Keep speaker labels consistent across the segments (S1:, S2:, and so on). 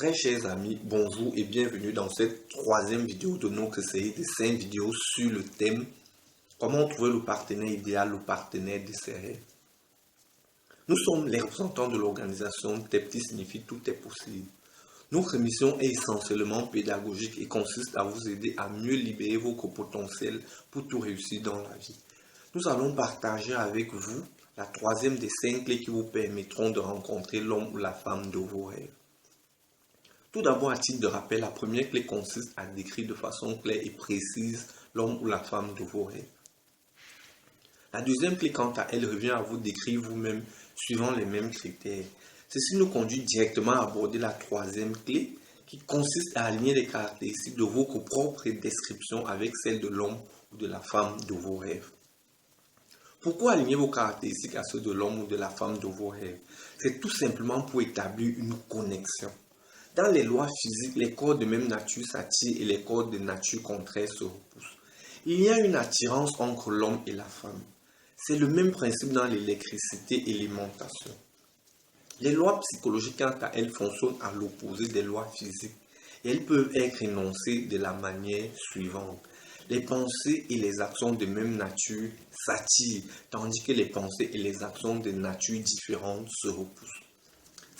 S1: Très chers amis, bonjour et bienvenue dans cette troisième vidéo de notre série de 5 vidéos sur le thème comment trouver le partenaire idéal, le partenaire de ses rêves. Nous sommes les représentants de l'organisation TEP qui signifie tout est possible. Notre mission est essentiellement pédagogique et consiste à vous aider à mieux libérer votre potentiel pour tout réussir dans la vie. Nous allons partager avec vous la troisième des 5 clés qui vous permettront de rencontrer l'homme ou la femme de vos rêves. Tout d'abord, à titre de rappel, la première clé consiste à décrire de façon claire et précise l'homme ou la femme de vos rêves. La deuxième clé, quant à elle, revient à vous décrire vous-même suivant les mêmes critères. Ceci nous conduit directement à aborder la troisième clé qui consiste à aligner les caractéristiques de votre propre description avec celles de l'homme ou de la femme de vos rêves. Pourquoi aligner vos caractéristiques à ceux de l'homme ou de la femme de vos rêves? C'est tout simplement pour établir une connexion. Dans les lois physiques, les corps de même nature s'attirent et les corps de nature contraire se repoussent. Il y a une attirance entre l'homme et la femme. C'est le même principe dans l'électricité et l'alimentation. Les lois psychologiques, quant à elles, fonctionnent à l'opposé des lois physiques. Et elles peuvent être énoncées de la manière suivante. Les pensées et les actions de même nature s'attirent, tandis que les pensées et les actions de nature différente se repoussent.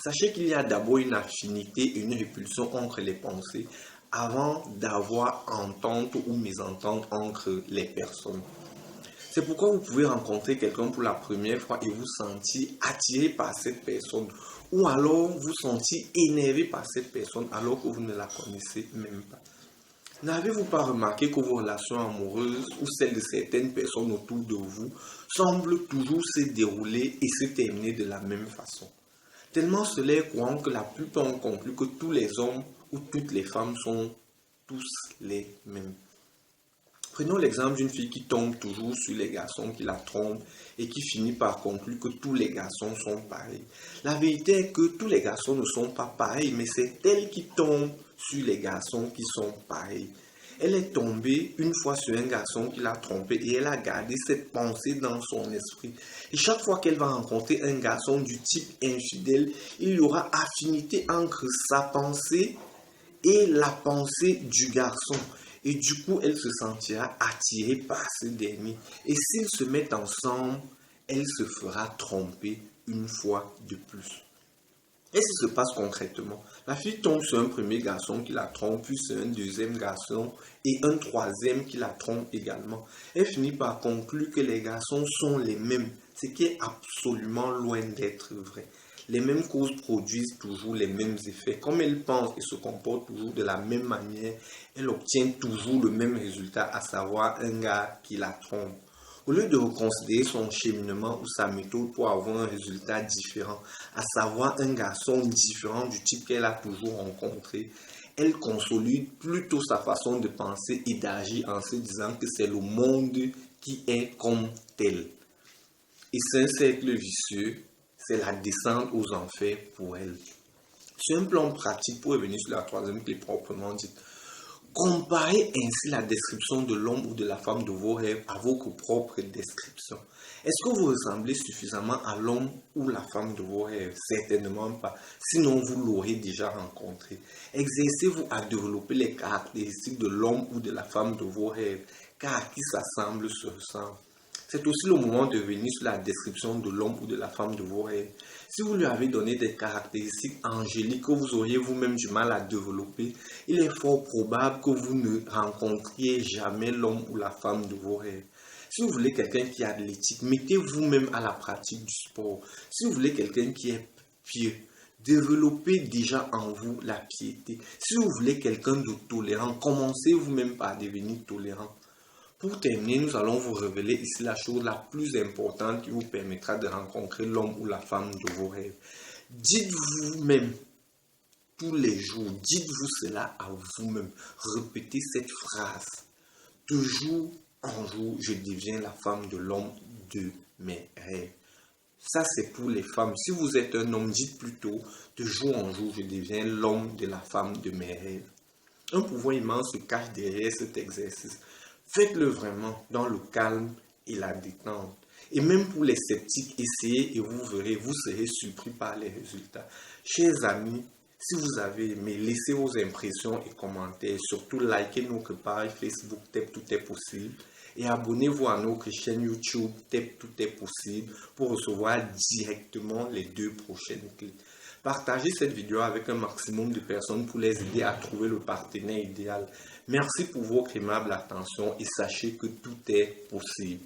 S1: Sachez qu'il y a d'abord une affinité et une répulsion entre les pensées avant d'avoir entente ou mésentente entre les personnes. C'est pourquoi vous pouvez rencontrer quelqu'un pour la première fois et vous sentir attiré par cette personne ou alors vous sentir énervé par cette personne alors que vous ne la connaissez même pas. N'avez-vous pas remarqué que vos relations amoureuses ou celles de certaines personnes autour de vous semblent toujours se dérouler et se terminer de la même façon? Tellement cela est courant que la plupart ont conclu que tous les hommes ou toutes les femmes sont tous les mêmes. Prenons l'exemple d'une fille qui tombe toujours sur les garçons qui la trompent et qui finit par conclure que tous les garçons sont pareils. La vérité est que tous les garçons ne sont pas pareils, mais c'est elle qui tombe sur les garçons qui sont pareils. Elle est tombée une fois sur un garçon qui l'a trompée et elle a gardé cette pensée dans son esprit. Et chaque fois qu'elle va rencontrer un garçon du type infidèle, il y aura affinité entre sa pensée et la pensée du garçon. Et du coup, elle se sentira attirée par ce dernier. Et s'ils se mettent ensemble, elle se fera tromper une fois de plus. Et ce qui se passe concrètement, la fille tombe sur un premier garçon qui la trompe, puis sur un deuxième garçon et un troisième qui la trompe également. Elle finit par conclure que les garçons sont les mêmes, ce qui est absolument loin d'être vrai. Les mêmes causes produisent toujours les mêmes effets. Comme elle pense et se comporte toujours de la même manière, elle obtient toujours le même résultat, à savoir un gars qui la trompe. Au lieu de reconsidérer son cheminement ou sa méthode pour avoir un résultat différent, à savoir un garçon différent du type qu'elle a toujours rencontré, elle consolide plutôt sa façon de penser et d'agir en se disant que c'est le monde qui est comme tel. Et c'est un cercle vicieux, c'est la descente aux enfers pour elle. Sur un plan pratique, pour revenir sur la troisième clé proprement dite, comparez ainsi la description de l'homme ou de la femme de vos rêves à votre propre description. Est-ce que vous ressemblez suffisamment à l'homme ou la femme de vos rêves? Certainement pas, sinon vous l'aurez déjà rencontré. Exercez-vous à développer les caractéristiques de l'homme ou de la femme de vos rêves, car à qui ça semble se ressemble. C'est aussi le moment de venir sur la description de l'homme ou de la femme de vos rêves. Si vous lui avez donné des caractéristiques angéliques que vous auriez vous-même du mal à développer, il est fort probable que vous ne rencontriez jamais l'homme ou la femme de vos rêves. Si vous voulez quelqu'un qui est athlétique, mettez vous-même à la pratique du sport. Si vous voulez quelqu'un qui est pieux, développez déjà en vous la piété. Si vous voulez quelqu'un de tolérant, commencez vous-même par devenir tolérant. Pour terminer, nous allons vous révéler ici la chose la plus importante qui vous permettra de rencontrer l'homme ou la femme de vos rêves. Dites-vous-même tous les jours, dites-vous cela à vous-même. Répétez cette phrase. De jour en jour, je deviens la femme de l'homme de mes rêves. Ça, c'est pour les femmes. Si vous êtes un homme, dites plutôt, de jour en jour, je deviens l'homme de la femme de mes rêves. Un pouvoir immense se cache derrière cet exercice. Faites-le vraiment dans le calme et la détente. Et même pour les sceptiques, essayez et vous verrez, vous serez surpris par les résultats. Chers amis, Si vous avez aimé, laissez vos impressions et commentaires. Surtout, likez notre page Facebook TEP Tout est possible. Et abonnez-vous à notre chaîne YouTube TEP Tout est possible pour recevoir directement les 2 prochaines clés. Partagez cette vidéo avec un maximum de personnes pour les aider à trouver le partenaire idéal. Merci pour votre aimable attention et sachez que tout est possible.